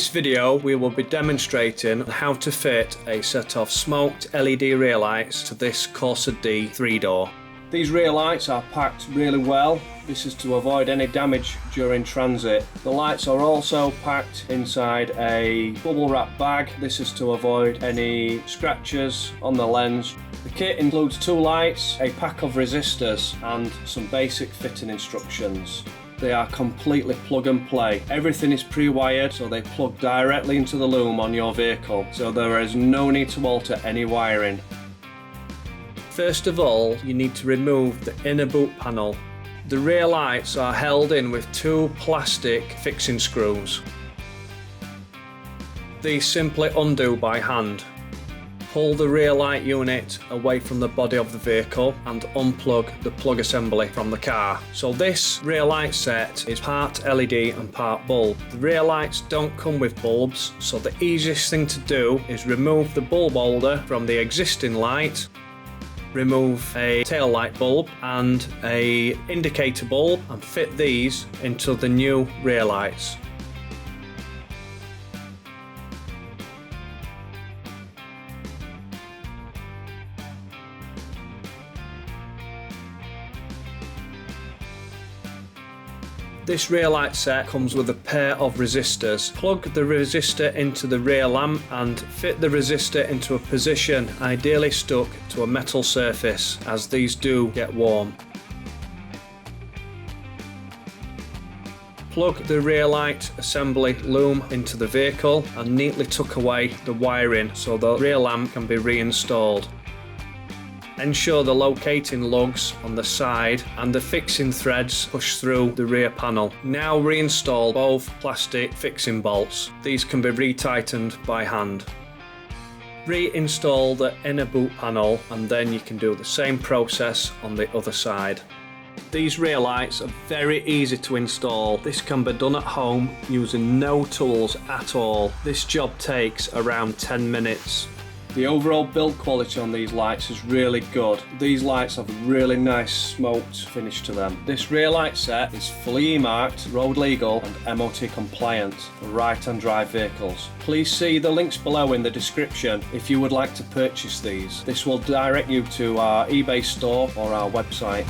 this video we will be demonstrating how to fit a set of smoked LED rear lights to this Corsa D 3-door. These rear lights are packed really well. This is to avoid any damage during transit. The lights are also packed inside a bubble wrap bag. This is to avoid any scratches on the lens. The kit includes 2 lights, a pack of resistors and some basic fitting instructions. They are completely plug and play. Everything is pre-wired, so they plug directly into the loom on your vehicle, so there is no need to alter any wiring. First of all, you need to remove the inner boot panel. The rear lights are held in with 2 plastic fixing screws. These simply undo by hand. Pull the rear light unit away from the body of the vehicle and unplug the plug assembly from the car. So this rear light set is part LED and part bulb. The rear lights don't come with bulbs, so the easiest thing to do is remove the bulb holder from the existing light, remove a tail light bulb and a indicator bulb and fit these into the new rear lights. This rear light set comes with a pair of resistors. Plug the resistor into the rear lamp and fit the resistor into a position ideally stuck to a metal surface, as these do get warm. Plug the rear light assembly loom into the vehicle and neatly tuck away the wiring so the rear lamp can be reinstalled. Ensure the locating lugs on the side and the fixing threads push through the rear panel. Now reinstall both plastic fixing bolts. These can be retightened by hand. Reinstall the inner boot panel and then you can do the same process on the other side. These rear lights are very easy to install. This can be done at home using no tools at all. This job takes around 10 minutes. The overall build quality on these lights is really good. These lights have a really nice smoked finish to them. This rear light set is fully E-marked, road legal and MOT compliant for right and drive vehicles. Please see the links below in the description if you would like to purchase these. This will direct you to our eBay store or our website.